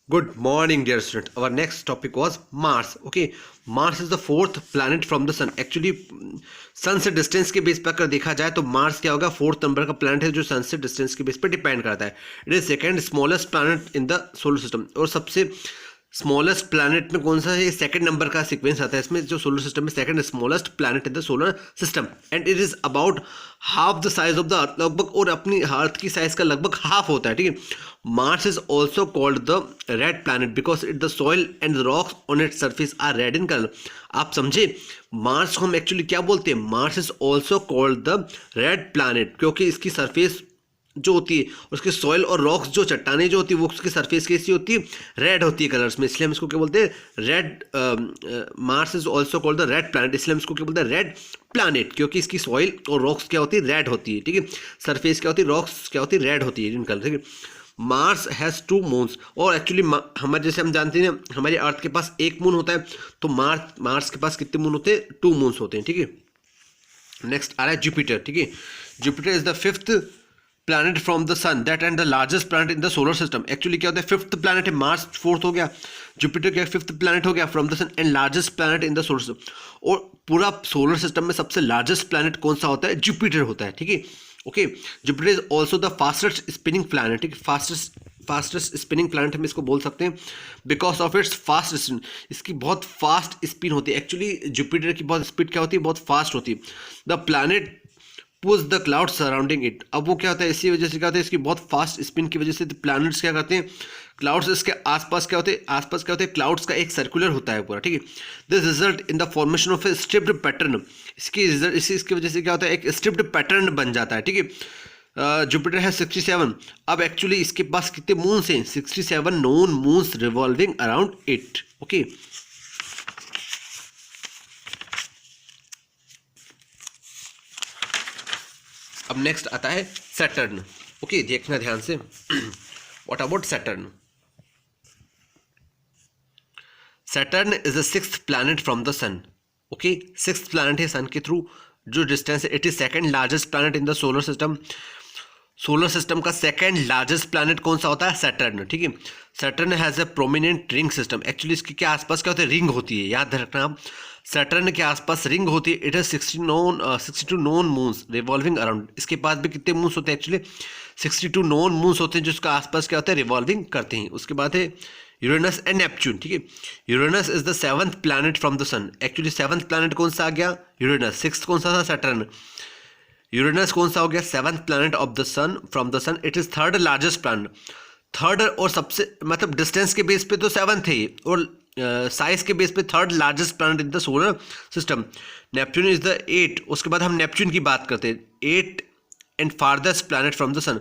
Good morning, dear student. Our next topic was Mars. Okay, Mars is the fourth planet from the Sun. Actually, सन से distance के base पर अगर देखा जाए तो मार्स क्या होगा, फोर्थ नंबर का प्लैनेट है जो सन से डिस्टेंस के बेस पर डिपेंड करता है. It is second smallest planet in the solar system. और सबसे स्मॉलेस्ट प्लैनेट में कौन सा है, सेकंड नंबर का सीक्वेंस आता है इसमें, जो सोलर सिस्टम में second smallest planet in the solar system. And it is about half the size of the earth, लगभग, और अपनी अर्थ की साइज का लगभग हाफ होता है. ठीक है. Mars is also called the red planet because it the soil and the rocks on it surface are red in colour. आप समझे, मार्स को हम एक्चुअली क्या बोलते हैं, Mars is also called the red planet, क्योंकि इसकी सरफेस जो होती है, उसके सॉइल और रॉक्स, जो चट्टाने जो होती है, वो उसकी सरफेस कैसी होती है, रेड होती है कलर्स में, इसलिए हम इसको क्या बोलते हैं, red. Mars is also called the red planet, इसलिए हम इसको क्या बोलते हैं, रेड प्लैनेट, क्योंकि इसकी सॉइल और रॉक्स क्या होती है, रेड होती है. ठीक है. सरफेस क्या होती है, रॉक्स क्या होती है, रेड होती है इन कलर. ठीक है. Mars has 2 moons. और एक्चुअली हमारे, जैसे हम जानते हैं हमारे अर्थ के पास एक मून होता है, तो मार्स के पास कितने मून होते हैं, 2 मून्स होते हैं. ठीक है. नेक्स्ट आ रहा है जुपिटर. ठीक है. Jupiter is the fifth planet from the sun that and the largest planet in the solar system. Actually क्या होता है, फिफ्थ प्लैनेट है, मार्स फोर्थ हो गया, जुपिटर क्या फिफ्थ प्लैनेट हो गया from the sun and largest planet in the solar system. और पूरा सोलर सिस्टम में सबसे लार्जेस्ट प्लैनेट कौन सा होता है, जुपिटर होता है. ठीक है. Okay. Jupiter is also the fastest spinning planet. ठीक है. फास्टेस्ट स्पिनिंग प्लैनेट हम इसको बोल सकते हैं because of its fast spin. इसकी बहुत फास्ट स्पिन होती है. एक्चुअली जुपिटर की बहुत स्पीड क्या होती है, बहुत फास्ट होती है. The planet push the cloud surrounding it. अब वो क्या होता है, इसी वजह से क्या होता है, इसकी बहुत फास्ट स्पिन की वजह से प्लैनेट्स क्या करते हैं, क्लाउड्स इसके आसपास क्या होते हैं, आसपास क्या होते हैं, क्लाउड्स का एक सर्कुलर होता है पूरा. ठीक है. This result in the formation of a striped pattern. इसकी वजह से क्या होता है, एक स्ट्रिप्ड पैटर्न बन जाता है. ठीक है. जुपिटर है 67. अब एक्चुअली इसके पास कितने मून्स हैं, 67 known moons revolving around it. Okay. अब नेक्स्ट आता है सैटर्न. ओके, देखना ध्यान से. What about Saturn. Saturn is the sixth planet from the sun. Okay, sixth planet है सन के थ्रू जो डिस्टेंस है. It is second largest planet in the solar system. Solar system का सेकंड लार्जेस्ट प्लैनेट कौन सा होता है, Saturn. ठीक है. Saturn has a prominent ring system. Actually इसके क्या आसपास क्या होता है, रिंग होती है, याद रखना आप. सैटर्न के आसपास रिंग होती है. It has 62 known moons revolving around. इसके पास भी कितने मून्स होते हैं, एक्चुअली 62 नोन मून्स होते हैं जिसका आसपास क्या होता है, रिवॉल्विंग करते हैं. उसके बाद है यूरेनस एंड नेपच्यून. ठीक है. Uranus is the 7th planet from the sun. Actually 7th planet कौन सा आ गया, यूरेनस. 6th कौन सा था, सैटर्न. यूरेनस कौन सा हो गया, 7th planet of the sun from the sun. It is third largest planet. Third और सबसे, मतलब डिस्टेंस के बेस पे तो 7th है, और साइज के बेस पे third largest planet in the solar system. Neptune is the 8. उसके बाद हम नेपच्यून की बात करते हैं. 8 and farthest planet from the sun.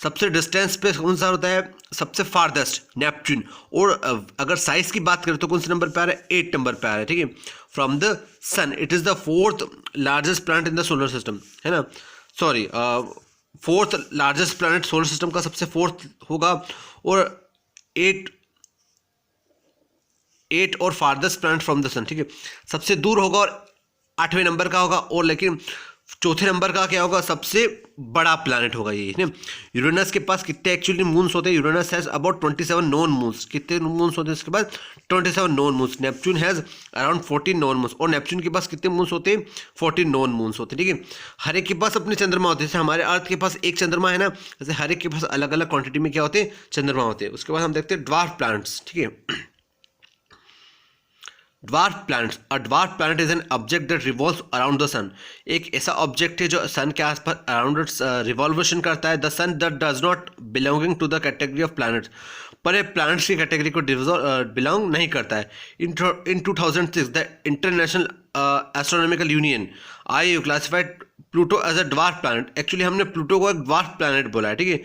सबसे डिस्टेंस पे कौन सा होता है, सबसे फारदेस्ट, नेपच्यून. और अगर साइज की बात करें तो कौन से नंबर पे आ रहा है, 8 नंबर पे आ रहा है. ठीक है. From the sun. It is the fourth largest planet in the solar system, है ना. Sorry, fourth largest planet solar system का सबसे फोर्थ होगा. और 8 और farthest planet from the sun. ठीक है. सबसे दूर होगा और 8वें नंबर का होगा. और लेकिन चौथे नंबर का क्या होगा, सबसे बड़ा प्लैनेट होगा ये. यूरेनस के पास कितने एक्चुअली मून्स होते हैं, Uranus has about 27 known moons. कितने मून्स होते हैं इसके पास, 27 known moons. Neptune has around 14 known moons. और नेपच्यून के पास कितने मून्स होते हैं, 14 नोन मून्स होते हैं. ठीक है. हर एक के पास अपने चंद्रमा होते हैं. जैसे हमारे अर्थ के पास एक चंद्रमा है ना, जैसे हर एक के पास अलग अलग क्वांटिटी में क्या होते हैं, चंद्रमा होते हैं. उसके बाद हम देखते हैं ड्वार्फ प्लैनेट्स. ठीक है. Dwarf planets. A dwarf planet is an object that revolves around the sun. एक ऐसा ऑब्जेक्ट है जो सन के आसपास अराउंड इट्स रिवॉल्वेशन करता है. The sun that does not belonging to the category of planets. पर ये प्लैनेट्स की कैटेगरी को बिलोंग नहीं करता है. In 2006 the international astronomical union I classified Pluto as a dwarf planet. Actually हमने प्लूटो को एक ड्वार्फ प्लैनेट बोला है. ठीक है.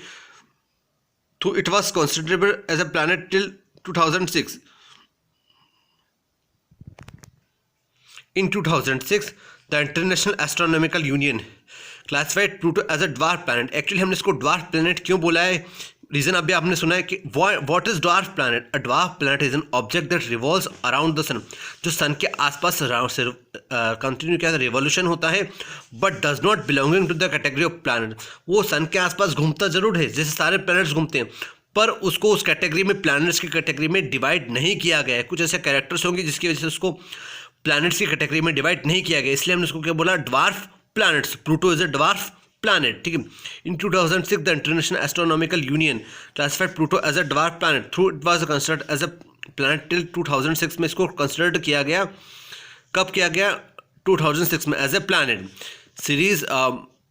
तो it was considerable as a planet till 2006. In 2006, the International Astronomical Union classified Pluto as a dwarf planet. Actually हमने इसको dwarf planet क्यों बोला है, रीज़न अभी आपने सुना है कि what is dwarf planet? A dwarf planet is an object that revolves around the sun. जो सन के आसपास कंटिन्यू क्या रिवॉल्यूशन होता है, but does not belonging to the category of planet. वो सन के आसपास घूमता जरूर है जैसे सारे प्लैनेट्स घूमते हैं, पर उसको उस कैटेगरी में, प्लैनेट्स की कैटेगरी में डिवाइड नहीं किया गया है। कुछ ऐसे कैरेक्टर्स होंगे जिसकी वजह से उसको प्लैनेट्स की कैटेगरी में डिवाइड नहीं किया गया, इसलिए हमने उसको क्या बोला, dwarf planets. Pluto is a dwarf planet, ठीक है। In 2006 the International Astronomical Union classified Pluto as a dwarf planet through it was considered as a planet till 2006 में इसको कंसिडर्ड किया गया। कब किया गया? 2006 में as a planet. Ceres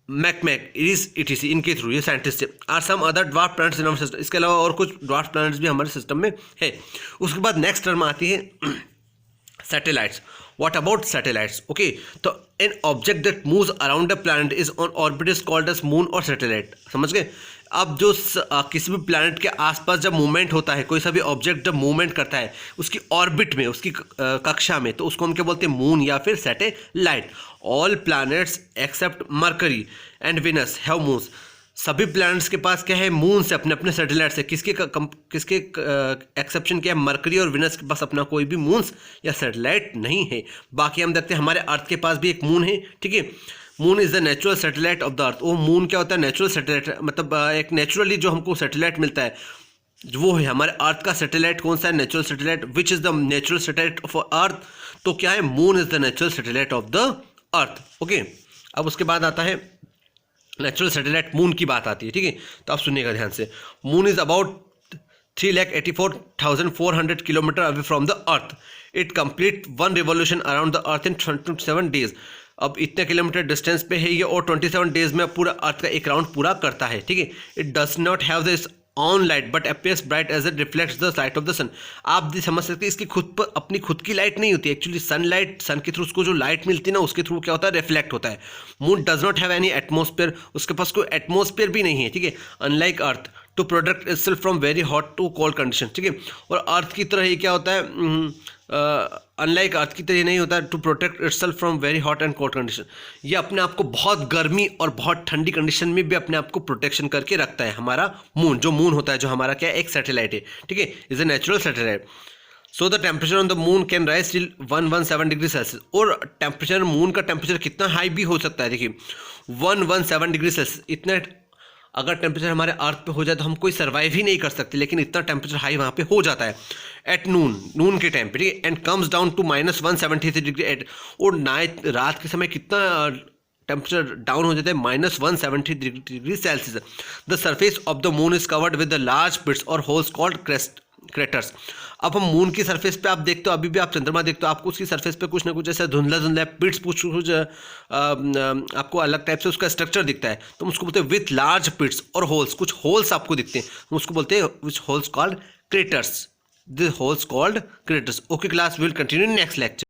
Makemake is ETC इनके थ्रू, ये scientist are some other dwarf planets in our system. इसके अलावा और कुछ ड्वार्फ प्लैनेट्स भी हमारे सिस्टम में है। उसके बाद नेक्स्ट टर्म आती है satellites. What about satellites? Okay, तो an object that moves around a planet is on orbit is called as moon or satellite। समझ गए? अब जो किसी भी प्लैनेट के आसपास जब मूवमेंट होता है, कोई सा भी ऑब्जेक्ट जब मूवमेंट करता है उसकी ऑर्बिट में, उसकी कक्षा में, तो उसको हम क्या बोलते हैं, मून या फिर satellite. All planets except Mercury and Venus have moons. सभी प्लैनेट्स के पास क्या है, मून से, अपने अपने सैटेलाइट से। किसके एक्सेप्शन क्या है, मरकरी और विनस के पास अपना कोई भी मून्स या सैटेलाइट नहीं है। बाकी हम देखते हैं हमारे अर्थ के पास भी एक मून है, ठीक है। Moon is the natural satellite of the earth. वो मून क्या होता है, नेचुरल सैटेलाइट, मतलब एक नेचुरली जो हमको सैटेलाइट मिलता है वो है हमारे अर्थ का सैटेलाइट। कौन सा है? Natural satellite. Which is the natural satellite of earth? तो क्या है, moon is the natural satellite of the earth. Okay, अब उसके बाद आता है नेचुरल सैटेलाइट मून की बात आती है, ठीक है। तो आप सुनिएगा ध्यान से। Moon is about 3,84,400 kilometre away from the earth. It complete one revolution around the earth in 27 days. अब इतने किलोमीटर डिस्टेंस पे है ये और 27 डेज में पूरा अर्थ का एक राउंड पूरा करता है, ठीक है। It does not have this on light but appears bright as it reflects the light of the sun. आप भी समझ सकते हैं इसकी खुद पर अपनी खुद की लाइट नहीं होती, एक्चुअली सनलाइट, सन के थ्रू उसको जो लाइट मिलती है ना, उसके थ्रू क्या होता है, रिफ्लेक्ट होता है। Moon does not have any atmosphere, उसके पास कोई एटमॉस्फेयर भी नहीं है, ठीक है। Unlike earth to product itself from very hot to cold condition, ठीक है। और अर्थ की तरह ही क्या होता है, अनलाइक अर्थ की तरह नहीं होता है to protect itself from very hot and cold condition. ये अपने आप को बहुत गर्मी और बहुत ठंडी कंडीशन में भी अपने आप को प्रोटेक्शन करके रखता है। हमारा मून, जो मून होता है, जो हमारा क्या है, एक सैटेलाइट है, ठीक है, is a natural satellite. So the temperature on the moon can rise till 117 degree Celsius. और टेम्परेचर, मून का टेम्परेचर कितना हाई भी हो सकता है, देखिए 117 डिग्री सेल्सियस। इतना अगर टेम्परेचर हमारे अर्थ पे हो जाए तो हम कोई सर्वाइव ही नहीं कर सकते, लेकिन इतना टेम्परेचर हाई वहाँ पे हो जाता है एट नून के टाइम पे, ठीक है। And comes down to -173 degree at. और नाइट, रात के समय कितना टेम्परेचर डाउन हो जाता है, -170 degree Celsius. The surface of the moon is covered with the large pits और होल्स कॉल्ड क्रेटर्स। अब हम मून की सरफेस पे आप देखते हो, अभी भी आप चंद्रमा देखते हो, आपको उसकी सरफेस पे कुछ ना कुछ ऐसा धुंधला धुंधला पिट्स, कुछ आपको अलग टाइप से उसका स्ट्रक्चर दिखता है, तो उसको बोलते हैं विथ लार्ज पिट्स और होल्स। कुछ होल्स आपको दिखते हैं, हम उसको बोलते हैं which holes called craters. This holes called craters. Okay class, will continue next lecture.